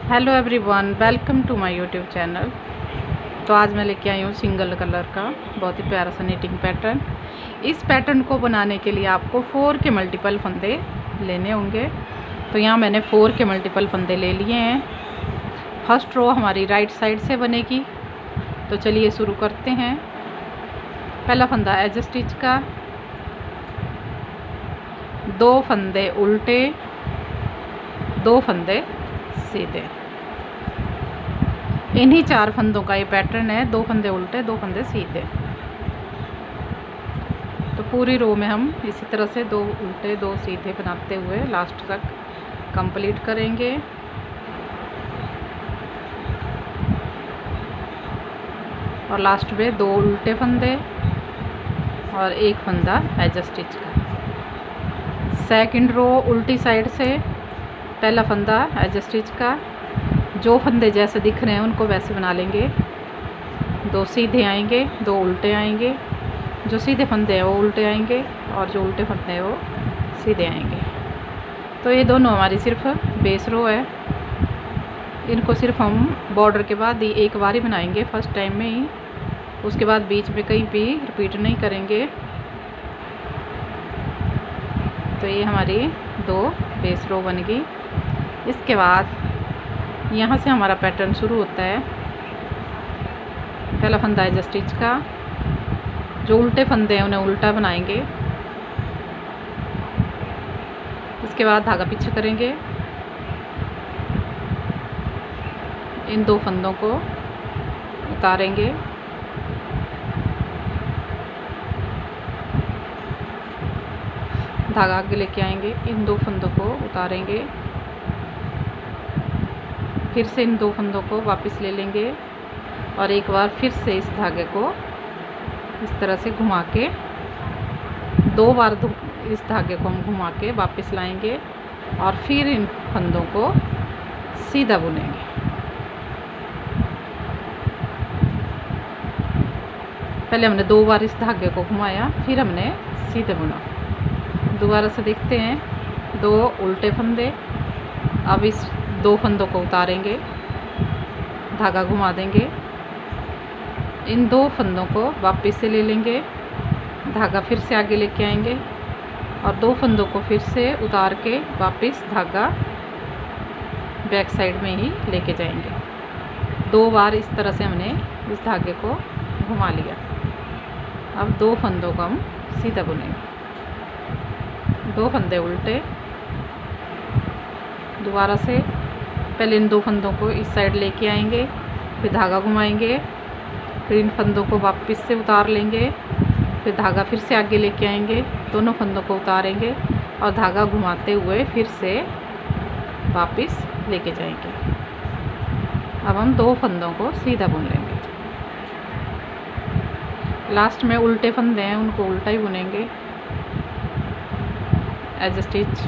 Hello everyone, welcome to my YouTube channel. तो आज मैं लेके आई हूँ सिंगल कलर का बहुत ही प्यारा सा निटिंग पैटर्न। इस पैटर्न को बनाने के लिए आपको 4 के मल्टीपल फंदे लेने होंगे। तो यहाँ मैंने 4 के मल्टीपल फंदे ले लिए हैं। फर्स्ट रो हमारी राइट साइड से बनेगी। तो चलिए शुरू करते हैं। पहला फंदा एज स्टिच का, 2 फंदे उल्टे, 2 फंदे सीधे। इन्हीं 4 फंदों का ये पैटर्न है, 2 फंदे उल्टे 2 फंदे सीधे। तो पूरी रो में हम इसी तरह से 2 उल्टे 2 सीधे बनाते हुए लास्ट तक कंप्लीट करेंगे। और लास्ट में 2 उल्टे फंदे और 1 फंदा एज स्टिच का। सेकंड रो उल्टी साइड से, पहला फंदा एज स्टिच का, जो फंदे जैसे दिख रहे हैं उनको वैसे बना लेंगे। 2 सीधे आएंगे, 2 उल्टे आएंगे। जो सीधे फंदे हैं वो उल्टे आएंगे और जो उल्टे फंदे हैं वो सीधे आएंगे। तो ये दोनों हमारी सिर्फ बेस रो है। इनको सिर्फ हम बॉर्डर के बाद ही एक बार ही बनाएंगे, फर्स्ट टाइम में ही। उसके बाद बीच में कहीं भी रिपीट नहीं करेंगे। तो ये हमारी 2 बेस रो बन गई। इसके बाद यहाँ से हमारा पैटर्न शुरू होता है। पहला फंदा है स्टिच का, जो उल्टे फंदे हैं उन्हें उल्टा बनाएंगे। इसके बाद धागा पीछे करेंगे, इन 2 फंदों को उतारेंगे। धागा आगे लेके आएंगे, इन 2 फंदों को उतारेंगे। फिर से इन 2 फंदों को वापस ले लेंगे और एक बार फिर से इस धागे को इस तरह से घुमा के 2 बार इस धागे को हम घुमा के वापस लाएंगे और फिर इन फंदों को सीधा बुनेंगे। पहले हमने 2 बार इस धागे को घुमाया, फिर हमने सीधे बुना। दोबारा से देखते हैं। 2 उल्टे फंदे, अब इस 2 फंदों को उतारेंगे, धागा घुमा देंगे, इन 2 फंदों को वापस से ले लेंगे, धागा फिर से आगे लेके आएंगे और 2 फंदों को फिर से उतार के वापस धागा बैक साइड में ही लेके जाएंगे। 2 बार इस तरह से हमने इस धागे को घुमा लिया। अब 2 फंदों को हम सीधा बुनेंगे। 2 फंदे उल्टे, दोबारा से पहले इन 2 फंदों को इस साइड लेके आएंगे, फिर धागा घुमाएंगे, फिर इन फंदों को वापस से उतार लेंगे, फिर धागा फिर से आगे लेके आएंगे, दोनों फंदों को उतारेंगे और धागा घुमाते हुए फिर से वापस लेके जाएंगे। अब हम 2 फंदों को सीधा बुन लेंगे। लास्ट में उल्टे फंदे हैं उनको उल्टा ही बुनेंगे एज स्टिच।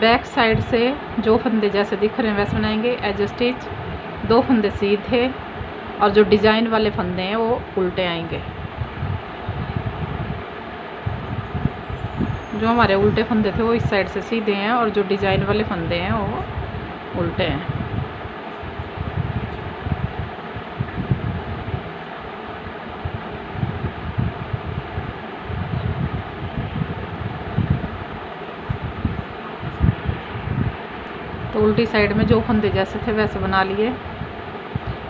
बैक साइड से जो फंदे जैसे दिख रहे हैं वैसे बनाएंगे एज स्टिच। 2 फंदे सीधे और जो डिजाइन वाले फंदे हैं वो उल्टे आएंगे। जो हमारे उल्टे फंदे थे वो इस साइड से सीधे हैं और जो डिजाइन वाले फंदे हैं वो उल्टे हैं। तो उल्टी साइड में जो फंदे जैसे थे वैसे बना लिए।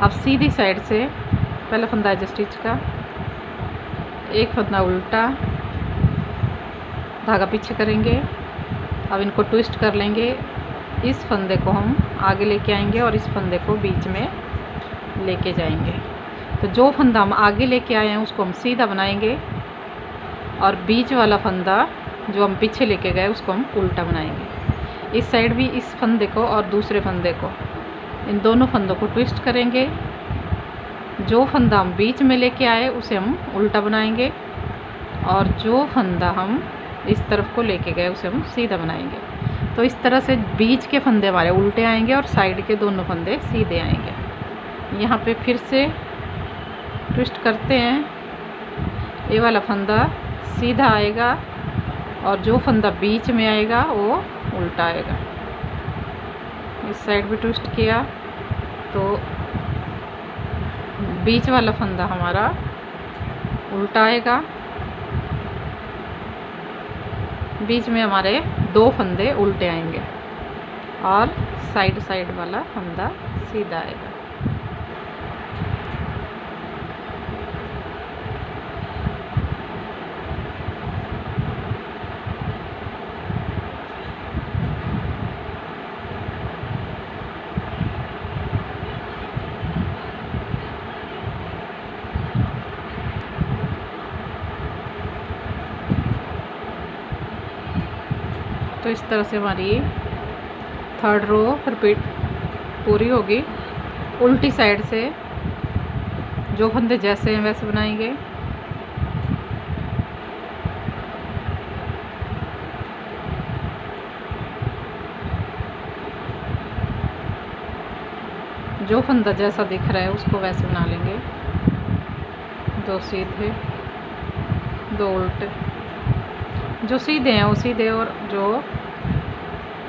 अब सीधी साइड से पहला फंदा है स्टिच का, 1 फंदा उल्टा, धागा पीछे करेंगे। अब इनको ट्विस्ट कर लेंगे। इस फंदे को हम आगे लेके आएंगे और इस फंदे को बीच में लेके जाएंगे। तो जो फंदा हम आगे लेके आए हैं उसको हम सीधा बनाएंगे और बीच वाला फंदा जो हम पीछे लेके गए उसको हम उल्टा बनाएंगे। इस साइड भी इस फंदे को और दूसरे फंदे को, इन दोनों फंदों को ट्विस्ट करेंगे। जो फंदा हम बीच में लेके आए उसे हम उल्टा बनाएंगे और जो फंदा हम इस तरफ को लेके गए उसे हम सीधा बनाएंगे। तो इस तरह से बीच के फंदे हमारे उल्टे आएंगे और साइड के दोनों फंदे सीधे आएंगे। यहाँ पे फिर से ट्विस्ट करते हैं। ये वाला फंदा सीधा आएगा और जो फंदा बीच में आएगा वो उल्टा आएगा। इस साइड भी ट्विस्ट किया तो बीच वाला फंदा हमारा उल्टा आएगा, बीच में हमारे 2 फंदे उल्टे आएंगे और साइड वाला फंदा सीधा आएगा। तो इस तरह से हमारी 3rd रो रिपीट पूरी होगी। उल्टी साइड से जो फंदे जैसे हैं वैसे बनाएंगे। जो फंदा जैसा दिख रहा है उसको वैसे बना लेंगे। 2 सीधे 2 उल्टे, जो सीधे हैं वो सीधे और जो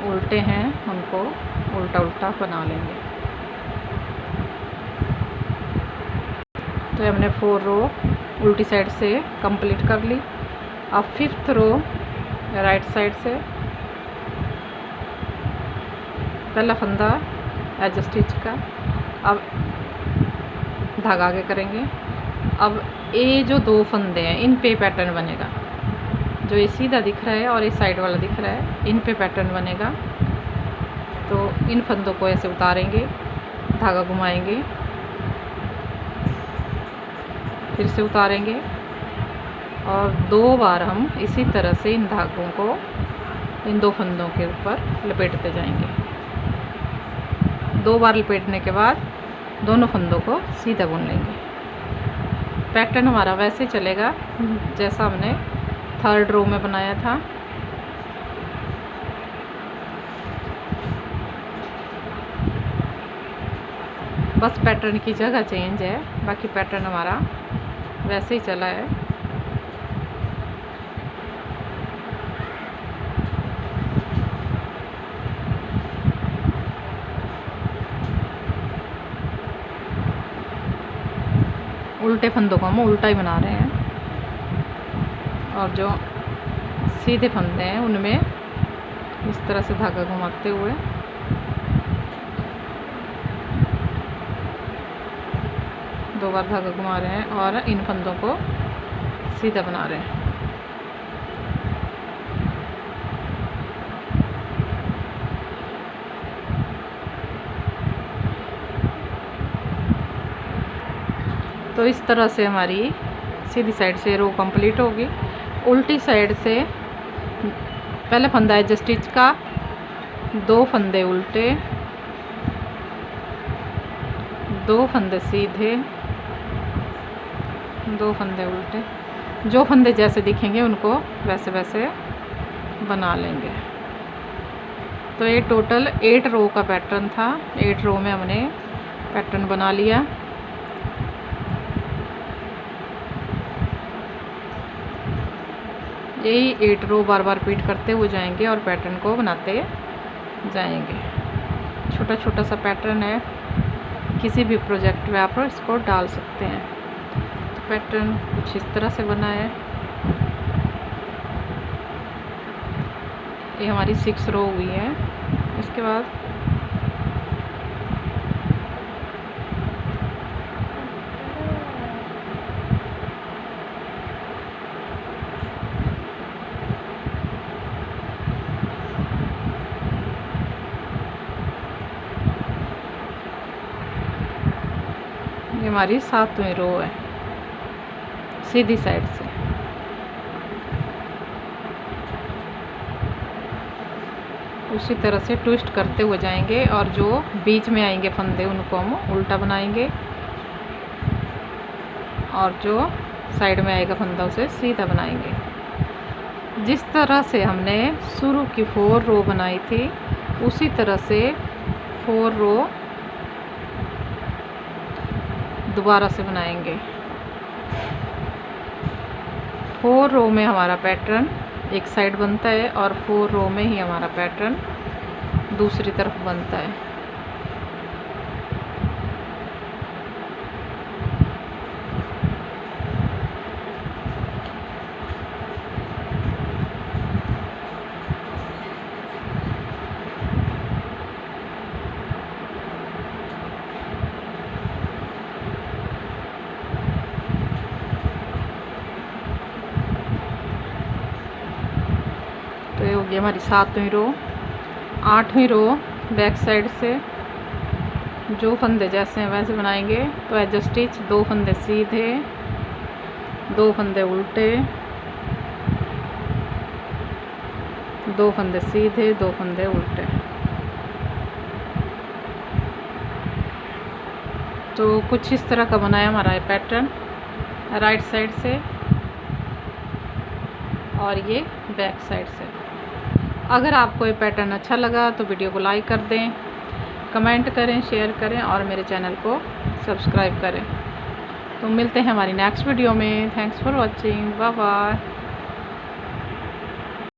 उल्टे हैं उनको उल्टा उल्टा बना लेंगे। तो हमने 4 रो उल्टी साइड से कंप्लीट कर ली। अब 5th रो राइट साइड से पहला फंदा एज स्टिच का, अब धागा आगे करेंगे। अब ये जो 2 फंदे हैं इन पे पैटर्न बनेगा, जो ये सीधा दिख रहा है और ये साइड वाला दिख रहा है, इन पे पैटर्न बनेगा। तो इन फंदों को ऐसे उतारेंगे, धागा घुमाएंगे, फिर से उतारेंगे और 2 बार हम इसी तरह से इन धागों को इन 2 फंदों के ऊपर लपेटते जाएंगे। 2 बार लपेटने के बाद दोनों फंदों को सीधा बुन लेंगे। पैटर्न हमारा वैसे चलेगा जैसा हमने 3rd रो में बनाया था। बस पैटर्न की जगह चेंज है, बाकी पैटर्न हमारा वैसे ही चला है। उल्टे फंदों को हम उल्टा ही बना रहे हैं और जो सीधे फंदे हैं उनमें इस तरह से धागा घुमाते हुए दो बार धागा घुमा रहे हैं और इन फंदों को सीधा बना रहे हैं। तो इस तरह से हमारी सीधी साइड से रो कंप्लीट होगी। उल्टी साइड से पहले फंदा है स्टिच का, 2 फंदे उल्टे, 2 फंदे सीधे, 2 फंदे उल्टे, जो फंदे जैसे दिखेंगे उनको वैसे वैसे बना लेंगे। तो ये टोटल 8 रो का पैटर्न था। 8 रो में हमने पैटर्न बना लिया। यही 8 रो बार बार रिपीट करते हुए जाएंगे और पैटर्न को बनाते जाएंगे। छोटा छोटा सा पैटर्न है, किसी भी प्रोजेक्ट में आप इसको डाल सकते हैं। तो पैटर्न कुछ इस तरह से बना है। ये हमारी 6 रो हुई है। इसके बाद ये हमारी 7वीं रो है सीधी साइड से। उसी तरह से ट्विस्ट करते हुए जाएंगे और जो बीच में आएंगे फंदे उनको हम उल्टा बनाएंगे और जो साइड में आएगा फंदा उसे सीधा बनाएंगे। जिस तरह से हमने शुरू की 4 रो बनाई थी उसी तरह से 4 रो दोबारा से बनाएंगे। 4 रो में हमारा पैटर्न एक साइड बनता है और 4 रो में ही हमारा पैटर्न दूसरी तरफ बनता है। तो ये हो गई हमारी 7वीं रो। 8वीं रो बैक साइड से जो फंदे जैसे हैं वैसे बनाएंगे। तो एज स्टिच 2 फंदे सीधे, 2 फंदे उल्टे, 2 फंदे सीधे, 2 फंदे उल्टे। तो कुछ इस तरह का बनाया हमारा ये पैटर्न राइट साइड से और ये बैक साइड से। अगर आपको ये पैटर्न अच्छा लगा तो वीडियो को लाइक कर दें, कमेंट करें, शेयर करें और मेरे चैनल को सब्सक्राइब करें। तो मिलते हैं हमारी नेक्स्ट वीडियो में। Thanks for watching, bye bye.